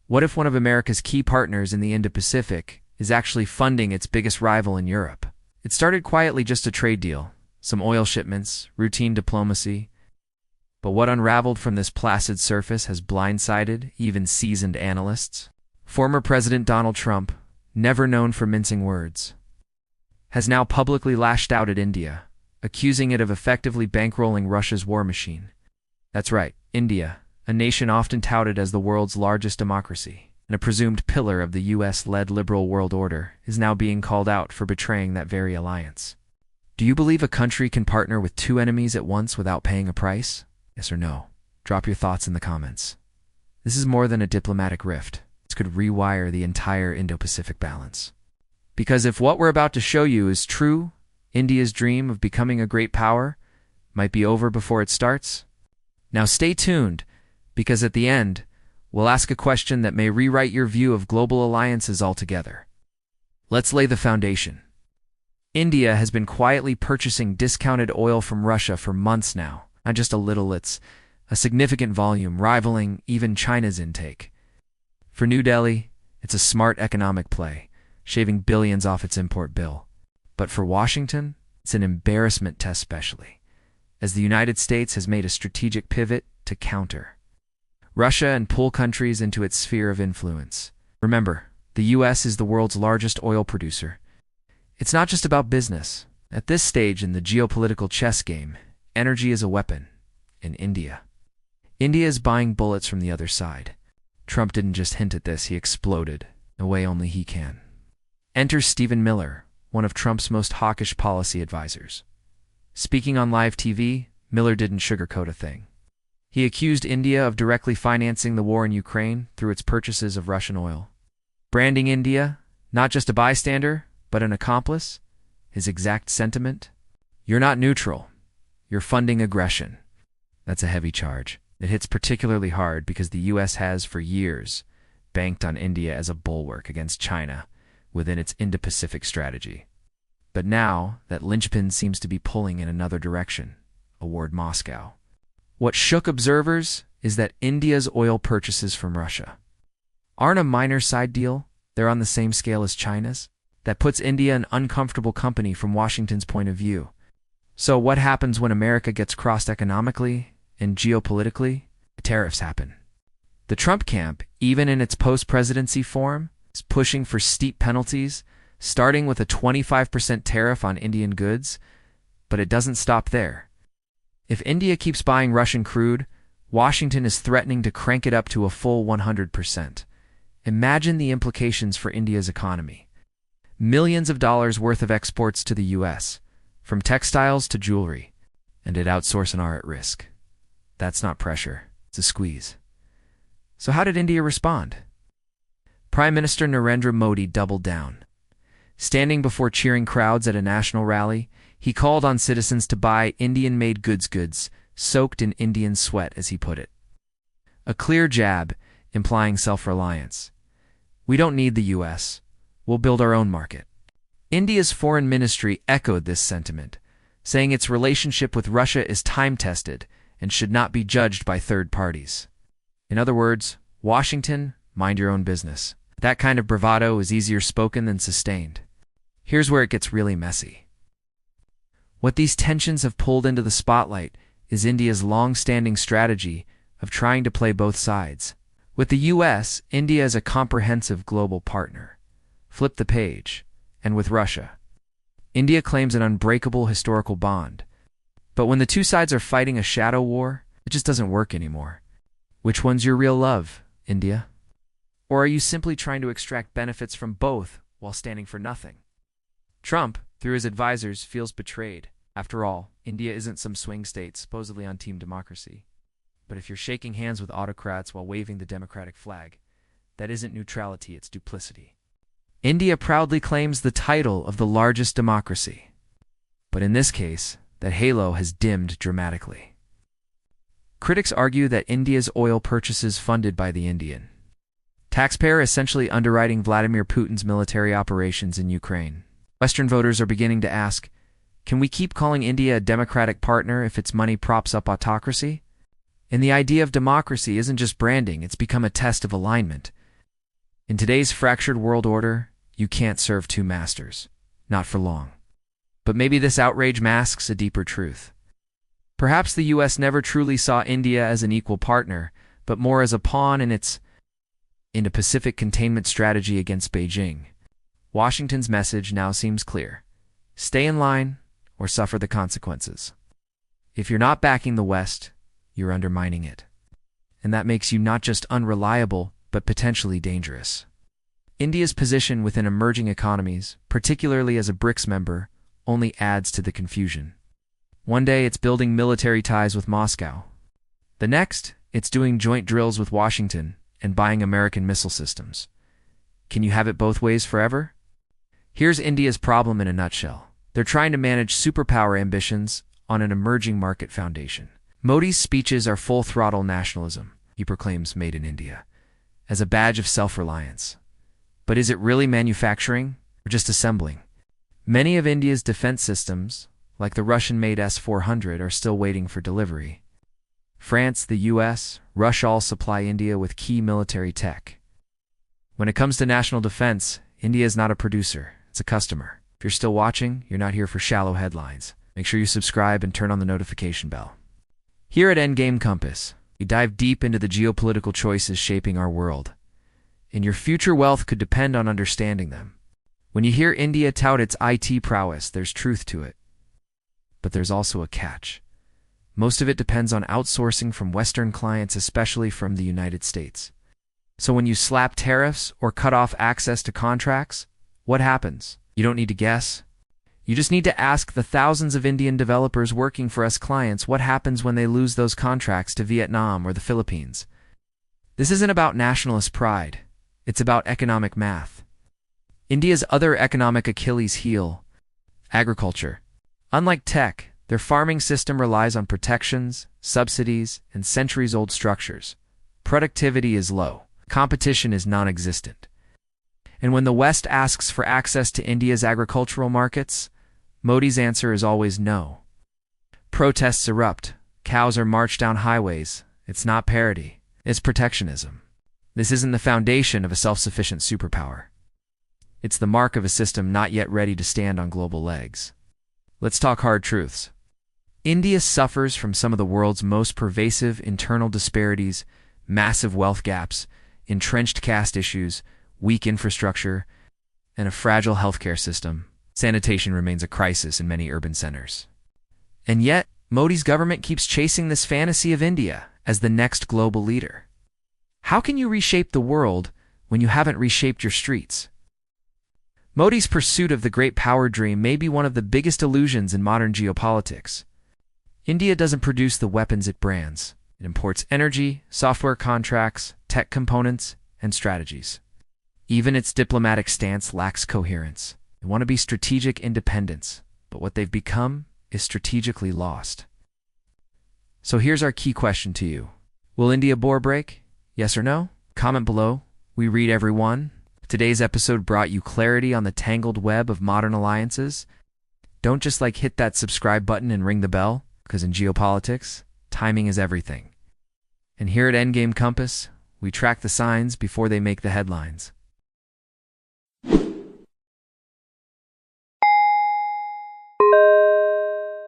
What if one of America's key partners in the Indo-Pacific is actually funding its biggest rival in Europe? It started quietly, just a trade deal, some oil shipments, routine diplomacy. But what unraveled from this placid surface has blindsided even seasoned analysts. Former President Donald Trump, never known for mincing words, has now publicly lashed out at India, accusing it of effectively bankrolling Russia's war machine. That's right, India, a nation often touted as the world's largest democracy and a presumed pillar of the US-led liberal world order, is now being called out for betraying that very alliance. Do you believe a country can partner with two enemies at once without paying a price? Yes or no? Drop your thoughts in the comments. This is more than a diplomatic rift. This could rewire the entire Indo-Pacific balance. Because if what we're about to show you is true, India's dream of becoming a great power might be over before it starts. Now stay tuned, because at the end, we'll ask a question that may rewrite your view of global alliances altogether. Let's lay the foundation. India has been quietly purchasing discounted oil from Russia for months now. Not just a little, it's a significant volume, rivaling even China's intake. For New Delhi, it's a smart economic play, shaving billions off its import bill. But for Washington, it's an embarrassment test, especially as the United States has made a strategic pivot to counter Russia and pull countries into its sphere of influence. Remember, the US is the world's largest oil producer. It's not just about business. At this stage in the geopolitical chess game, energy is a weapon. In India is buying bullets from the other side. Trump didn't just hint at this, he exploded, in a way only he can. Enter Stephen Miller, one of Trump's most hawkish policy advisors. Speaking on live TV, Miller didn't sugarcoat a thing. He accused India of directly financing the war in Ukraine through its purchases of Russian oil. Branding India, not just a bystander, but an accomplice, his exact sentiment: "You're not neutral. You're funding aggression." That's a heavy charge. It hits particularly hard because the US has, for years, banked on India as a bulwark against China within its Indo-Pacific strategy. But now, that linchpin seems to be pulling in another direction, toward Moscow. What shook observers is that India's oil purchases from Russia aren't a minor side deal, they're on the same scale as China's. That puts India in uncomfortable company from Washington's point of view. So what happens when America gets crossed economically and geopolitically? Tariffs happen. The Trump camp, even in its post-presidency form, is pushing for steep penalties, starting with a 25% tariff on Indian goods, but it doesn't stop there. If India keeps buying Russian crude, Washington is threatening to crank it up to a full 100%. Imagine the implications for India's economy. Millions of dollars worth of exports to the US, from textiles to jewelry, and it outsource and are at risk. That's not pressure, it's a squeeze. So how did India respond? Prime Minister Narendra Modi doubled down. Standing before cheering crowds at a national rally, he called on citizens to buy Indian-made goods soaked in Indian sweat, as he put it. A clear jab, implying self-reliance. We don't need the US. We'll build our own market. India's foreign ministry echoed this sentiment, saying its relationship with Russia is time-tested and should not be judged by third parties. In other words, Washington, mind your own business. That kind of bravado is easier spoken than sustained. Here's where it gets really messy. What these tensions have pulled into the spotlight is India's long-standing strategy of trying to play both sides. With the US, India is a comprehensive global partner. Flip the page. And with Russia, India claims an unbreakable historical bond. But when the two sides are fighting a shadow war, it just doesn't work anymore. Which one's your real love, India? Or are you simply trying to extract benefits from both while standing for nothing? Trump, through his advisors, feels betrayed. After all, India isn't some swing state supposedly on Team Democracy. But if you're shaking hands with autocrats while waving the democratic flag, that isn't neutrality, it's duplicity. India proudly claims the title of the largest democracy. But in this case, that halo has dimmed dramatically. Critics argue that India's oil purchases funded by the Indian taxpayer essentially underwriting Vladimir Putin's military operations in Ukraine. Western voters are beginning to ask, can we keep calling India a democratic partner if its money props up autocracy? And the idea of democracy isn't just branding, it's become a test of alignment. In today's fractured world order, you can't serve two masters. Not for long. But maybe this outrage masks a deeper truth. Perhaps the US never truly saw India as an equal partner, but more as a pawn in its Indo-Pacific containment strategy against Beijing. Washington's message now seems clear. Stay in line or suffer the consequences. If you're not backing the West, you're undermining it. And that makes you not just unreliable, but potentially dangerous. India's position within emerging economies, particularly as a BRICS member, only adds to the confusion. One day it's building military ties with Moscow. The next, it's doing joint drills with Washington and buying American missile systems. Can you have it both ways forever? Here's India's problem in a nutshell. They're trying to manage superpower ambitions on an emerging market foundation. Modi's speeches are full-throttle nationalism, he proclaims Made in India, as a badge of self-reliance. But is it really manufacturing or just assembling? Many of India's defense systems, like the Russian-made S-400, are still waiting for delivery. France, the US, Russia all supply India with key military tech. When it comes to national defense, India is not a producer, it's a customer. If you're still watching, you're not here for shallow headlines. Make sure you subscribe and turn on the notification bell. Here at Endgame Compass, we dive deep into the geopolitical choices shaping our world. And your future wealth could depend on understanding them. When you hear India tout its IT prowess, there's truth to it. But there's also a catch. Most of it depends on outsourcing from Western clients, especially from the United States. So when you slap tariffs or cut off access to contracts, what happens? You don't need to guess. You just need to ask the thousands of Indian developers working for us clients what happens when they lose those contracts to Vietnam or the Philippines. This isn't about nationalist pride. It's about economic math. India's other economic Achilles heel, agriculture. Unlike tech, their farming system relies on protections, subsidies, and centuries-old structures. Productivity is low. Competition is non-existent. And when the West asks for access to India's agricultural markets, Modi's answer is always no. Protests erupt. Cows are marched down highways. It's not parity. It's protectionism. This isn't the foundation of a self-sufficient superpower. It's the mark of a system not yet ready to stand on global legs. Let's talk hard truths. India suffers from some of the world's most pervasive internal disparities, massive wealth gaps, entrenched caste issues, weak infrastructure, and a fragile healthcare system. Sanitation remains a crisis in many urban centers. And yet, Modi's government keeps chasing this fantasy of India as the next global leader. How can you reshape the world when you haven't reshaped your streets? Modi's pursuit of the great power dream may be one of the biggest illusions in modern geopolitics. India doesn't produce the weapons it brands. It imports energy, software contracts, tech components, and strategies. Even its diplomatic stance lacks coherence. They want to be strategic independence, but what they've become is strategically lost. So here's our key question to you. Will India bore break? Yes or no? Comment below. We read every one. Today's episode brought you clarity on the tangled web of modern alliances. Don't just hit that subscribe button and ring the bell, because in geopolitics, timing is everything. And here at Endgame Compass, we track the signs before they make the headlines.